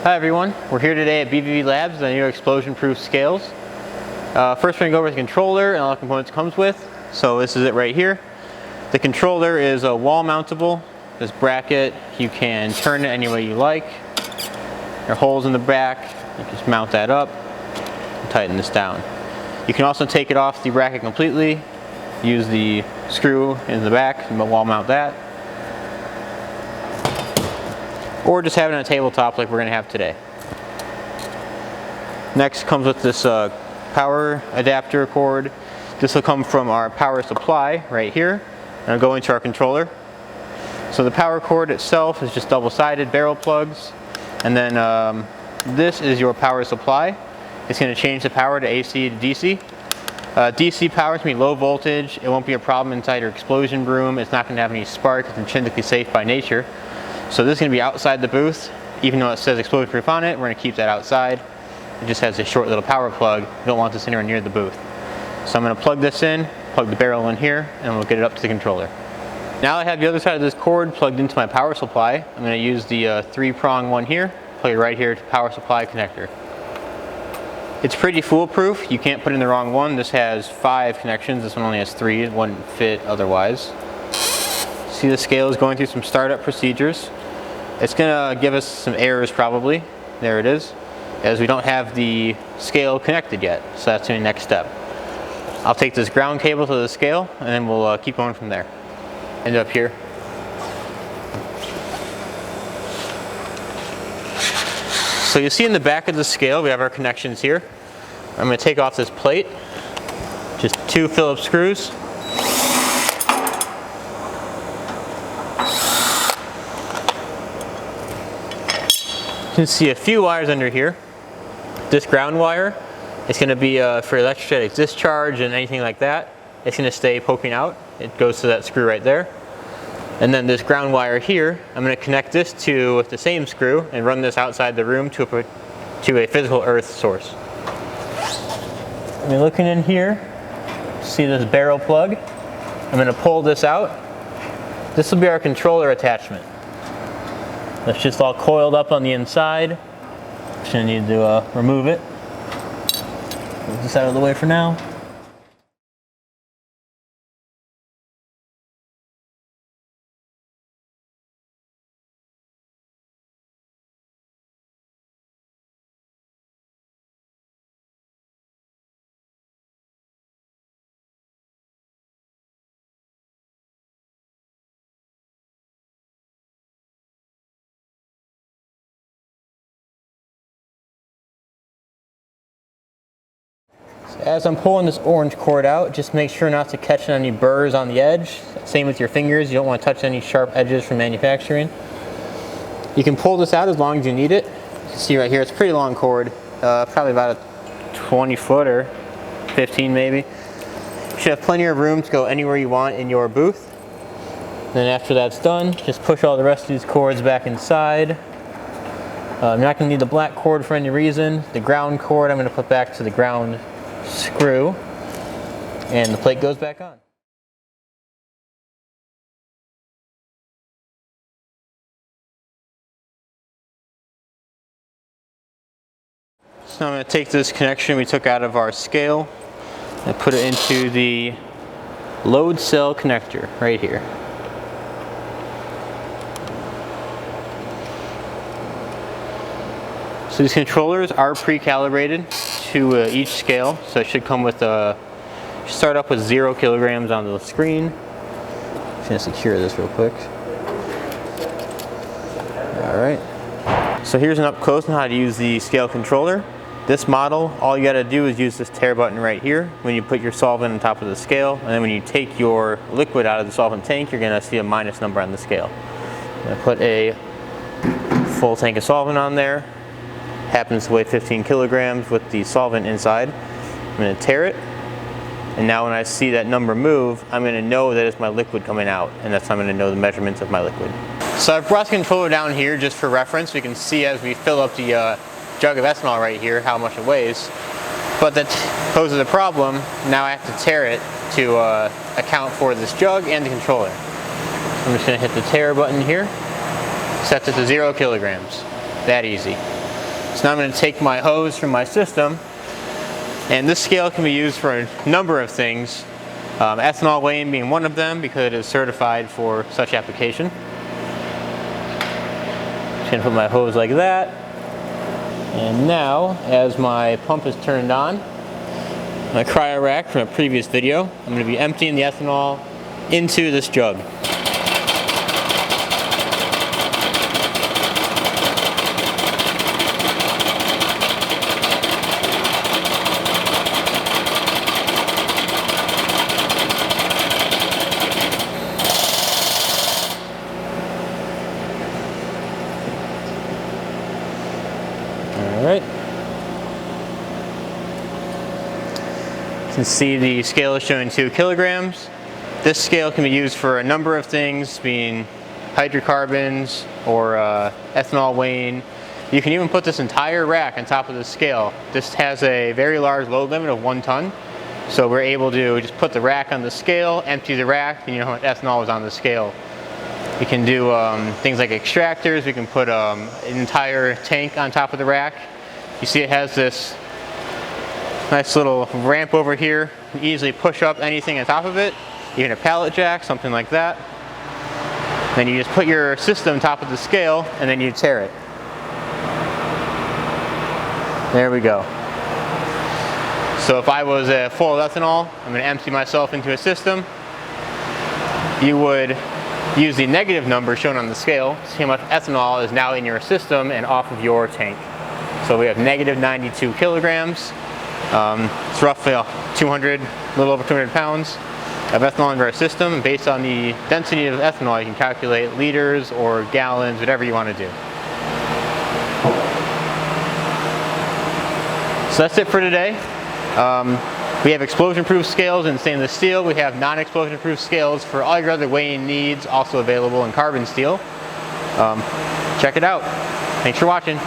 Hi everyone, we're here today at BVV Labs, the new explosion-proof scales. First we're going to go over the controller and all the components it comes with. So this is it right here. The controller is wall mountable. This bracket, you can turn it any way you like. There are holes in the back, you just mount that up and tighten this down. You can also take it off the bracket completely, use the screw in the back and wall mount that. Or just have it on a tabletop like we're going to have today. Next comes with this power adapter cord. This will come from our power supply right here and it'll go into our controller. So the power cord itself is just double-sided barrel plugs, and then this is your power supply. It's going to change the power to AC to DC. DC power is going to be low voltage. It won't be a problem inside your explosion room. It's not going to have any spark. It's intrinsically safe by nature. So this is going to be outside the booth. Even though it says explosion proof on it, we're going to keep that outside. It just has a short little power plug. You don't want this anywhere near the booth. So I'm going to plug this in, plug the barrel in here, and we'll get it up to the controller. Now I have the other side of this cord plugged into my power supply. I'm going to use the 3-prong one here, plug it right here to power supply connector. It's pretty foolproof. You can't put in the wrong one. This has 5 connections. This one only has 3. It wouldn't fit otherwise. See, the scale is going through some startup procedures. It's going to give us some errors probably. There it is. As we don't have the scale connected yet. So that's the next step. I'll take this ground cable to the scale and then we'll keep going from there. End up here. So you see in the back of the scale we have our connections here. I'm going to take off this plate. Just 2 Phillips screws. You can see a few wires under here. This ground wire is going to be for electrostatic discharge and anything like that. It's going to stay poking out. It goes to that screw right there. And then this ground wire here, I'm going to connect this to the same screw and run this outside the room to a physical earth source. When you're looking in here, see this barrel plug? I'm going to pull this out. This will be our controller attachment. That's just all coiled up on the inside. Just gonna need to remove it. Move this out of the way for now. As I'm pulling this orange cord out, just make sure not to catch any burrs on the edge. Same with your fingers, you don't want to touch any sharp edges from manufacturing. You can pull this out as long as you need it. You can see right here, it's a pretty long cord, probably about a 20 foot or 15 maybe. You should have plenty of room to go anywhere you want in your booth. Then after that's done, just push all the rest of these cords back inside. I'm not going to need the black cord for any reason. The ground cord I'm going to put back to the ground screw, and the plate goes back on. So I'm going to take this connection we took out of our scale and put it into the load cell connector right here. So these controllers are pre-calibrated to each scale, so it should come with start up with 0 kilograms on the screen. Just gonna secure this real quick. All right. So here's an up close on how to use the scale controller. This model, all you gotta do is use this tare button right here when you put your solvent on top of the scale, and then when you take your liquid out of the solvent tank, you're gonna see a minus number on the scale. I'm gonna put a full tank of solvent on there. Happens to weigh 15 kilograms with the solvent inside. I'm going to tare it, and now when I see that number move, I'm going to know that it's my liquid coming out, and that's how I'm going to know the measurements of my liquid. So I've brought the controller down here just for reference. We can see as we fill up the jug of ethanol right here how much it weighs. But that poses a problem. Now I have to tare it to account for this jug and the controller. I'm just going to hit the tare button here. Sets it to 0 kilograms. That easy. So now I'm going to take my hose from my system, and this scale can be used for a number of things. Ethanol weighing being one of them because it is certified for such application. Just going to put my hose like that. And now, as my pump is turned on, my cryo rack from a previous video, I'm going to be emptying the ethanol into this jug. Alright. You can see the scale is showing 2 kilograms. This scale can be used for a number of things, being hydrocarbons or ethanol weighing. You can even put this entire rack on top of the scale. This has a very large load limit of 1 ton. So we're able to just put the rack on the scale, empty the rack, and you know how much ethanol is on the scale. We can do things like extractors. We can put an entire tank on top of the rack. You see it has this nice little ramp over here. You can easily push up anything on top of it, even a pallet jack, something like that. Then you just put your system on top of the scale and then you tear it. There we go. So if I was full of ethanol, I'm going to empty myself into a system. You would use the negative number shown on the scale to see how much ethanol is now in your system and off of your tank. So we have negative 92 kilograms. It's roughly 200, a little over 200 pounds of ethanol into our system. Based on the density of ethanol, you can calculate liters or gallons, whatever you want to do. So that's it for today. We have explosion-proof scales in stainless steel. We have non-explosion-proof scales for all your other weighing needs, also available in carbon steel. Check it out. Thanks for watching.